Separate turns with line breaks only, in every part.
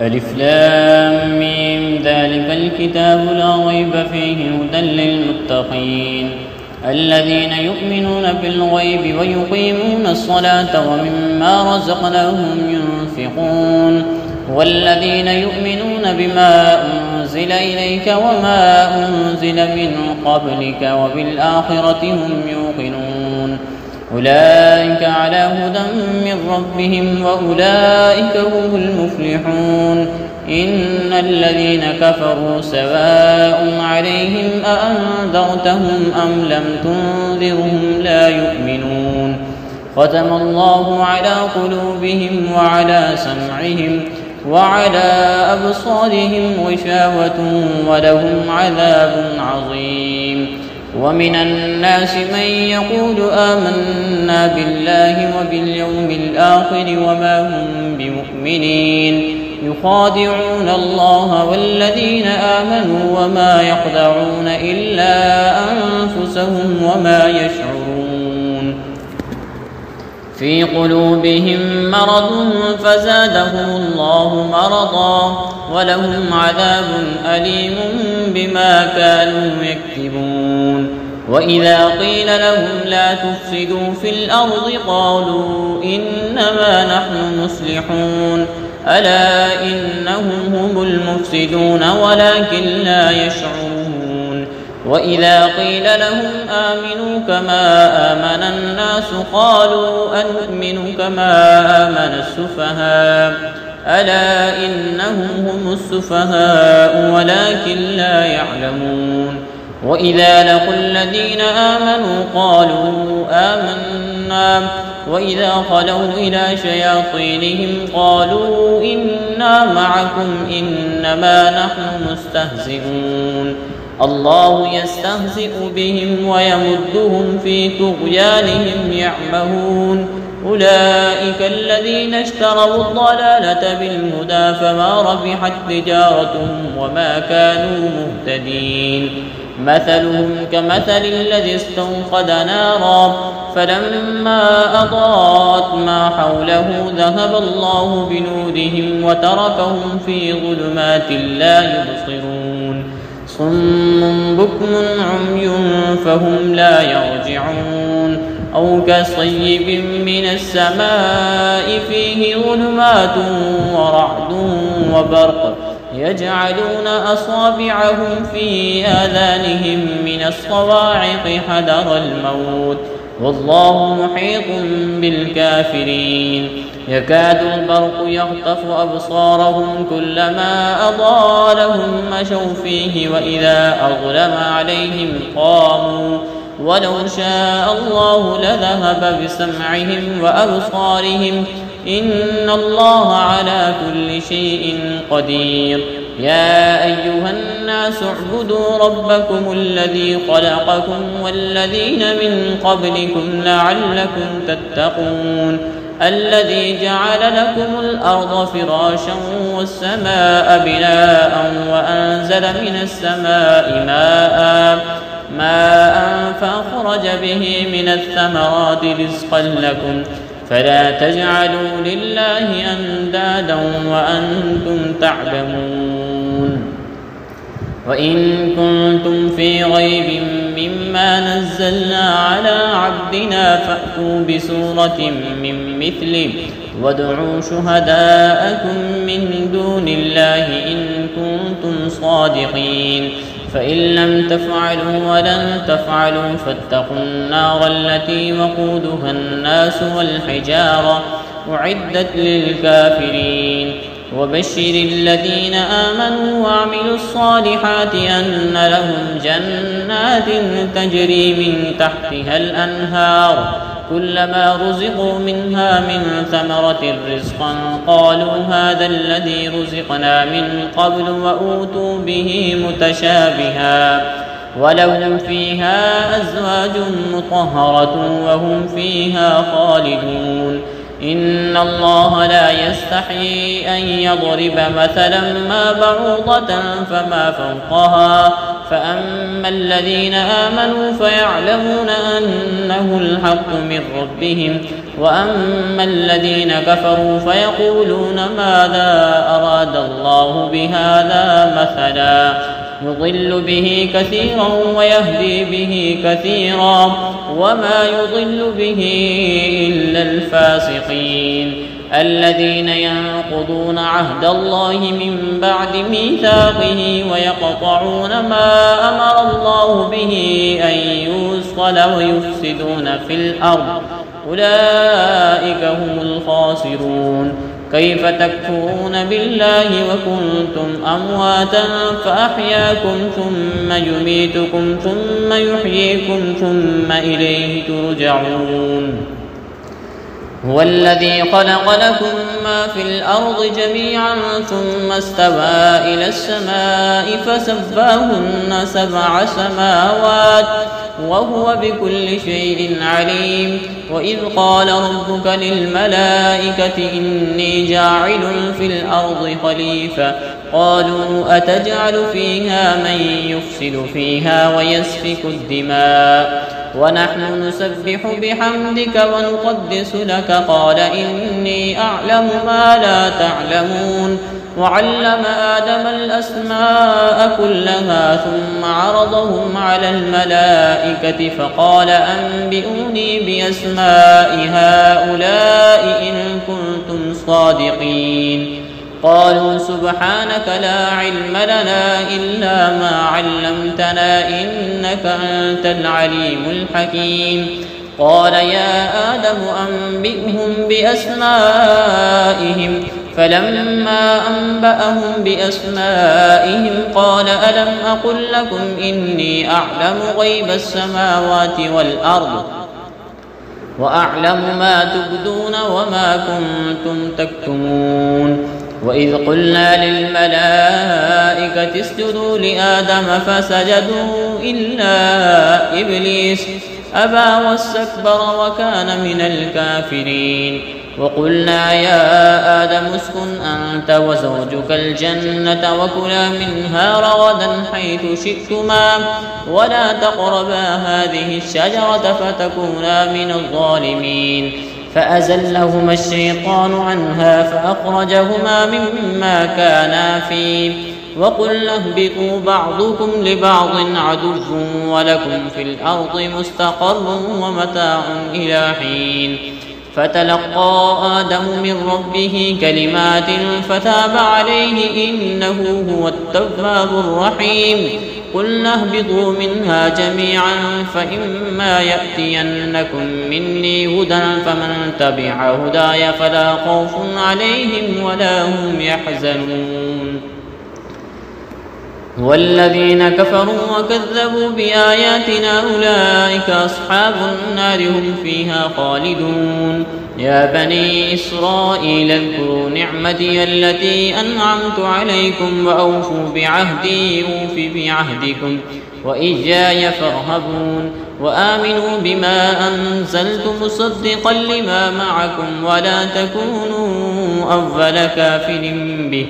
ألف لام ميم ذلك الكتاب لا ريب فيه هدى للمتقين الذين يؤمنون بالغيب ويقيمون الصلاة ومما رزقناهم ينفقون والذين يؤمنون بما أنزل إليك وما أنزل من قبلك وبالآخرة هم يوقنون أولئك على هدى من ربهم وأولئك هم المفلحون إن الذين كفروا سواء عليهم أأنذرتهم أم لم تنذرهم لا يؤمنون ختم الله على قلوبهم وعلى سمعهم وعلى أبصارهم غشاوة ولهم عذاب عظيم ومن الناس من يقول آمنا بالله وباليوم الآخر وما هم بمؤمنين يخادعون الله والذين آمنوا وما يخدعون إلا أنفسهم وما يشعرون في قلوبهم مرض فزادهم الله مرضا ولهم عذاب أليم بما كانوا يكذبون وإذا قيل لهم لا تفسدوا في الأرض قالوا إنما نحن مصلحون ألا إنهم هم المفسدون ولكن لا يشعرون وإذا قيل لهم آمنوا كما آمن الناس قالوا أنؤمن كما آمن السفهاء ألا إنهم هم السفهاء ولكن لا يعلمون وإذا لقوا الذين آمنوا قالوا آمنا وإذا خلوا إلى شياطينهم قالوا إنا معكم إنما نحن مستهزئون الله يستهزئ بهم ويمدهم في طغيانهم يعمهون أولئك الذين اشتروا الضلالة بالهدى فما ربحت تجارتهم وما كانوا مهتدين مثلهم كمثل الذي استوقد نارا فلما أضاءت ما حوله ذهب الله بنورهم وتركهم في ظلمات لا يبصرون صم بكم عمي فهم لا يرجعون أو كصيب من السماء فيه ظلمات ورعد وبرق يجعلون أصابعهم في آذانهم من الصواعق حذر الموت والله محيط بالكافرين يكاد البرق يخطف أبصارهم كلما أضاء لهم مشوا فيه وإذا أظلم عليهم قاموا ولو شاء الله لذهب بسمعهم وأبصارهم إن الله على كل شيء قدير يا أيها الناس اعبدوا ربكم الذي خلقكم والذين من قبلكم لعلكم تتقون الذي جعل لكم الأرض فراشا والسماء بناء وأنزل من السماء ماء فأخرج به من الثمرات رزقا لكم فلا تجعلوا لله أندادا وأنتم تعلمون وإن كنتم في ريب مما نزلنا على عبدنا فأتوا بسورة من مثله وادعوا شهداءكم من دون الله إن كنتم صادقين فإن لم تفعلوا ولن تفعلوا فاتقوا النار التي وقودها الناس والحجارة أعدت للكافرين وبشر الذين آمنوا وعملوا الصالحات أن لهم جنات تجري من تحتها الأنهار كلما رزقوا منها من ثمرة رزقا قالوا هذا الذي رزقنا من قبل وأوتوا به متشابها ولهم فيها أزواج مطهرة وهم فيها خالدون إن الله لا يستحي أن يضرب مثلا ما بعوضة فما فوقها فأما الذين آمنوا فيعلمون أنه الحق من ربهم وأما الذين كفروا فيقولون ماذا أراد أراد الله بهذا مثلا يضل به كثيرا ويهدي به كثيرا وما يضل به إلا الفاسقين الذين ينقضون عهد الله من بعد ميثاقه ويقطعون ما أمر الله به أن يوصل ويفسدون في الأرض أولئك هم الخاسرون كيف تكفرون بالله وكنتم أمواتا فأحياكم ثم يميتكم ثم يحييكم ثم إليه ترجعون هو الذي خلق لكم ما في الأرض جميعا ثم استوى إلى السماء فسواهن 7 سماوات وهو بكل شيء عليم وإذ قال ربك للملائكة إني جاعل في الأرض خليفة قالوا أتجعل فيها من يفسد فيها ويسفك الدماء ونحن نسبح بحمدك ونقدس لك قال إني أعلم ما لا تعلمون وعلم آدم الأسماء كلها ثم عرضهم على الملائكة فقال أنبئوني بأسماء هؤلاء إن كنتم صادقين قالوا سبحانك لا علم لنا إلا ما علمتنا إنك أنت العليم الحكيم قال يا آدم أنبئهم بأسمائهم فلما أنبأهم بأسمائهم قال ألم أقل لكم إني أعلم غيب السماوات والأرض وأعلم ما تبدون وما كنتم تكتمون وإذ قلنا للملائكة اسجدوا لآدم فسجدوا إلا إبليس أبى واستكبر وكان من الكافرين وقلنا يا آدم اسكن أنت وزوجك الجنة وكلا منها رغدا حيث شئتما ولا تقربا هذه الشجرة فتكونا من الظالمين فأزلهما الشيطان عنها فأخرجهما مما كانا فيه وقلنا اهبطوا بعضكم لبعض عدو ولكم في الأرض مستقر ومتاع إلى حين فتلقى آدم من ربه كلمات فتاب عليه إنه هو التواب الرحيم قلنا اهبطوا منها جميعا فإما يأتينكم مني هدى فمن تبع هداي فلا خوف عليهم ولا هم يحزنون والذين كفروا وكذبوا بآياتنا أولئك أصحاب النار هم فيها خالدون يا بني إسرائيل اذكروا نعمتي التي أنعمت عليكم وأوفوا بعهدي أوف بعهدكم وإياي فارهبون وآمنوا بما أنزلت مصدقا لما معكم ولا تكونوا أول كافر به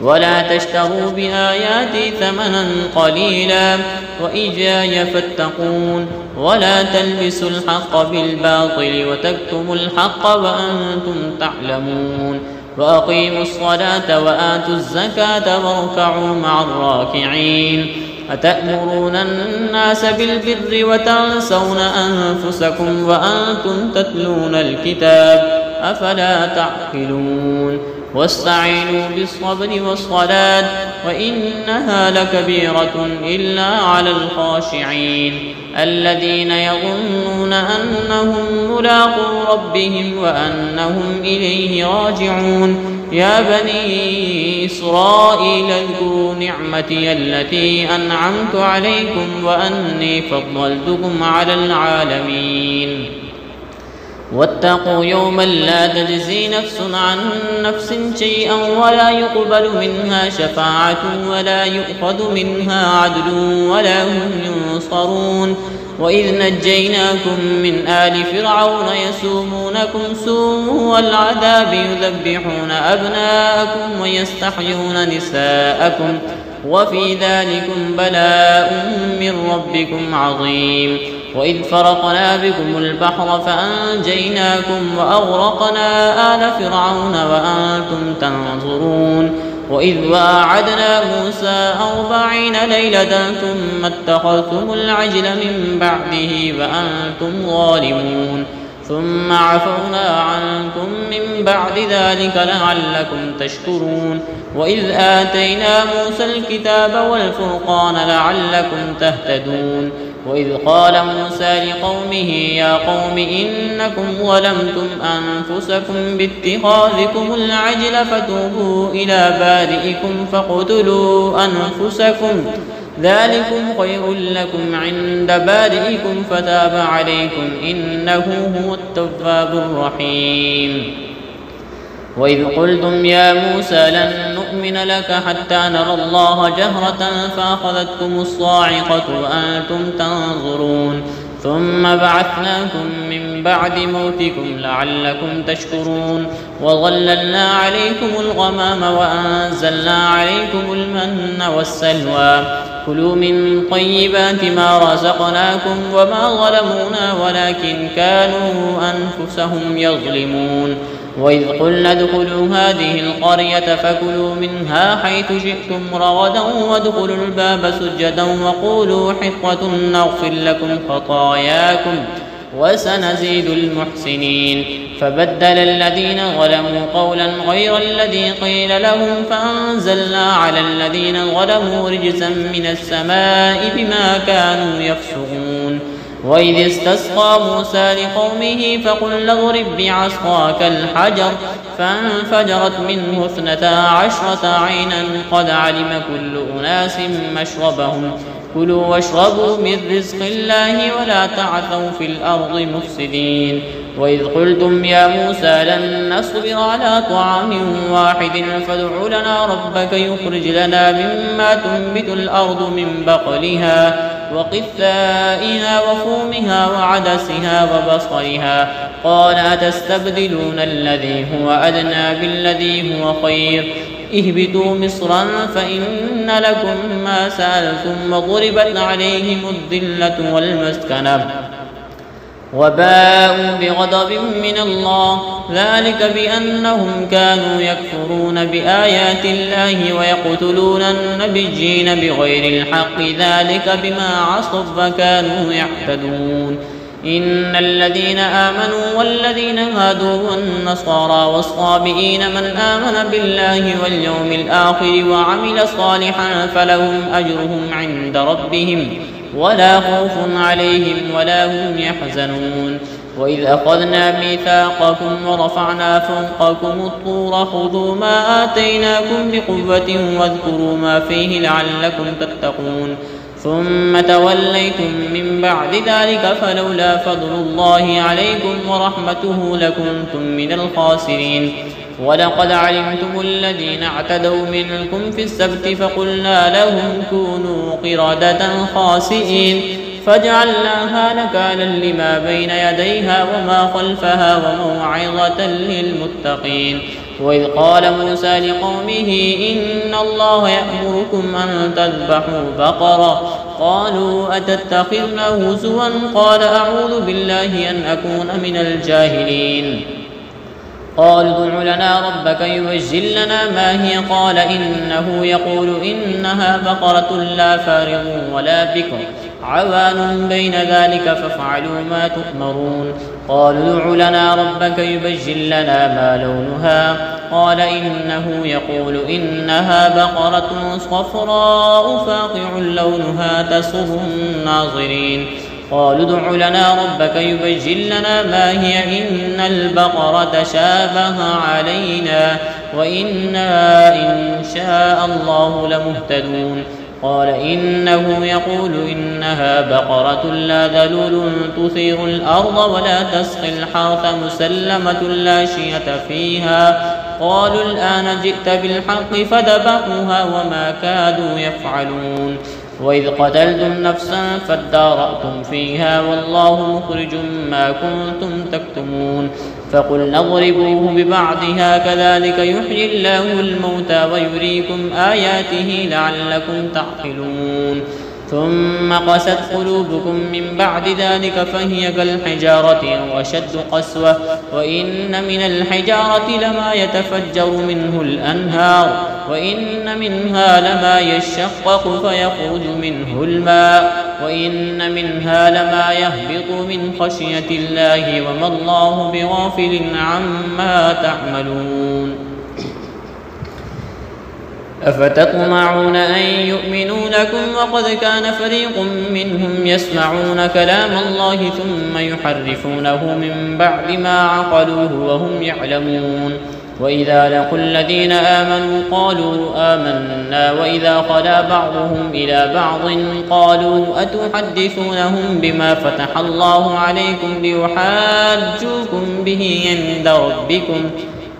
ولا تشتروا بآياتي ثمنا قليلا وإياي فاتقون ولا تلبسوا الحق بالباطل وتكتموا الحق وأنتم تعلمون وأقيموا الصلاة وآتوا الزكاة واركعوا مع الراكعين أتأمرون الناس بالبر وتنسون أنفسكم وأنتم تتلون الكتاب أفلا تعقلون واستعينوا بالصبر والصلاة وإنها لكبيرة إلا على الخاشعين الذين يظنون أنهم ملاقو ربهم وأنهم إليه راجعون يا بني إسرائيل اذكروا نعمتي التي أنعمت عليكم وأني فضلتكم على العالمين واتقوا يوما لا تجزي نفس عن نفس شيئا ولا يقبل منها شفاعة ولا يؤخذ منها عدل ولا هم ينصرون وإذ نجيناكم من آل فرعون يسومونكم سوء العذاب يذبحون أبناءكم ويستحيون نساءكم وفي ذلكم بلاء من ربكم عظيم وإذ فرقنا بكم البحر فأنجيناكم وأغرقنا آل فرعون وأنتم تنظرون وإذ واعدنا موسى 40 ليلة ثم اتخذتم العجل من بعده وأنتم ظالمون ثم عفونا عنكم من بعد ذلك لعلكم تشكرون وإذ آتينا موسى الكتاب والفرقان لعلكم تهتدون وإذ قال موسى لقومه يا قوم إنكم ظلمتم أنفسكم باتخاذكم العجل فتوبوا إلى بارئكم فاقتلوا أنفسكم ذلكم خير لكم عند بارئكم فتاب عليكم إنه هو التواب الرحيم وإذ قلتم يا موسى لن نؤمن لك حتى نرى الله جهرة فأخذتكم الصاعقة وأنتم تنظرون ثم بعثناكم من بعد موتكم لعلكم تشكرون وظللنا عليكم الغمام وأنزلنا عليكم المن والسلوى كلوا من طيبات ما رزقناكم وما ظلمونا ولكن كانوا أنفسهم يظلمون وإذ قلنا ادخلوا هذه القرية فكلوا منها حيث شئتم رغدا وادخلوا الباب سجدا وقولوا حطة نغفر لكم خطاياكم وسنزيد المحسنين فبدل الذين ظلموا قولا غير الذي قيل لهم فأنزلنا على الذين ظلموا رجزا من السماء بما كانوا يفسقون وإذ استسقى موسى لقومه فقل اضرب بعصاك الحجر فانفجرت منه 12 عينا قد علم كل أناس مشربهم كلوا واشربوا من رزق الله ولا تعثوا في الأرض مفسدين وإذ قلتم يا موسى لن نصبر على طعام واحد فادع لنا ربك يخرج لنا مما تنبت الأرض من بقلها وقثائها وفومها وعدسها وبصلها قال أتستبدلون الذي هو أدنى بالذي هو خير اهبطوا مصرا فإن لكم ما سألتم وضربت عليهم الذلة والمسكنة وباءوا بغضب من الله ذلك بأنهم كانوا يكفرون بآيات الله ويقتلون النبيين بغير الحق ذلك بما عصوا فكانوا يعتدون إن الذين آمنوا والذين هادوا والنصارى والصابئين من آمن بالله واليوم الآخر وعمل صالحا فلهم أجرهم عند ربهم ولا خوف عليهم ولا هم يحزنون وإذ أخذنا ميثاقكم ورفعنا فوقكم الطور خذوا ما آتيناكم بقوة واذكروا ما فيه لعلكم تتقون ثم توليتم من بعد ذلك فلولا فضل الله عليكم ورحمته لكنتم من الخاسرين ولقد علمتم الذين اعتدوا منكم في السبت فقلنا لهم كونوا قردة خاسئين فجعلناها نكالا لما بين يديها وما خلفها وموعظة للمتقين وإذ قال موسى لقومه إن الله يأمركم أن تذبحوا بقرة قالوا أتتخذنا هزوا قال أعوذ بالله أن أكون من الجاهلين قالوا ادع لنا ربك يبين لنا ما هي قال إنه يقول إنها بقرة لا فارغ ولا بكر عوان بين ذلك فافعلوا ما تؤمرون قالوا ادع لنا ربك يبين لنا ما لونها قال إنه يقول إنها بقرة صفراء فاقع لونها تسر الناظرين قالوا ادع لنا ربك يبين لنا ما هي إن البقرة شابه علينا وإنا إن شاء الله لمهتدون قال إنه يقول إنها بقرة لا ذلول تثير الأرض ولا تسقي الحرث مسلمة لا شية فيها قالوا الآن جئت بالحق فذبحوها وما كادوا يفعلون وإذ قتلتم نفسا فادارأتم فيها والله مخرج ما كنتم تكتمون فقلنا اضربوه ببعضها كذلك يحيي الله الموتى ويريكم آياته لعلكم تعقلون ثم قست قلوبكم من بعد ذلك فهي كالحجارة وأشد قسوة وإن من الحجارة لما يتفجر منه الأنهار وإن منها لما يشقق فيخرج منه الماء وإن منها لما يهبط من خشية الله وما الله بغافل عما تعملون أفتطمعون أن يؤمنوا لكم وقد كان فريق منهم يسمعون كلام الله ثم يحرفونه من بعد ما عقلوه وهم يعلمون وإذا لقوا الذين آمنوا قالوا آمنا وإذا خلا بعضهم إلى بعض قالوا أتحدثونهم بما فتح الله عليكم ليحاجوكم به عند ربكم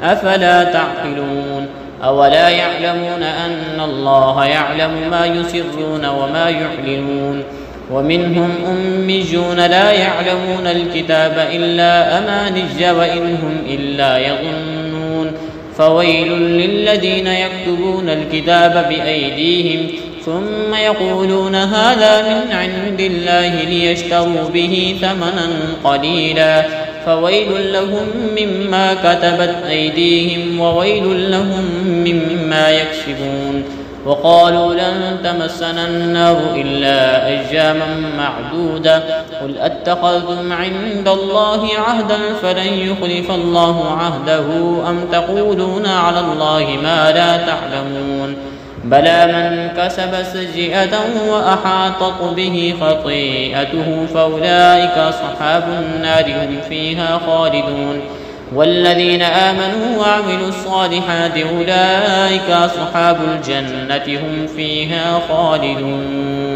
أفلا تعقلون أولا يعلمون أن الله يعلم ما يسرون وما يعلنون ومنهم أميون لا يعلمون الكتاب إلا أماني وإن هم إلا يظنون فويل للذين يكتبون الكتاب بأيديهم ثم يقولون هذا من عند الله ليشتروا به ثمنا قليلا فويل لهم مما كتبت أيديهم وويل لهم مما يكسبون وقالوا لن تمسنا النار إلا أياما معدودة قل أتخذتم عند الله عهدا فلن يخلف الله عهده أم تقولون على الله ما لا تعلمون بلى من كسب سيئة وأحاطت به خطيئته فأولئك أصحاب النار هم فيها خالدون والذين آمنوا وعملوا الصالحات أولئك أصحاب الجنة هم فيها خالدون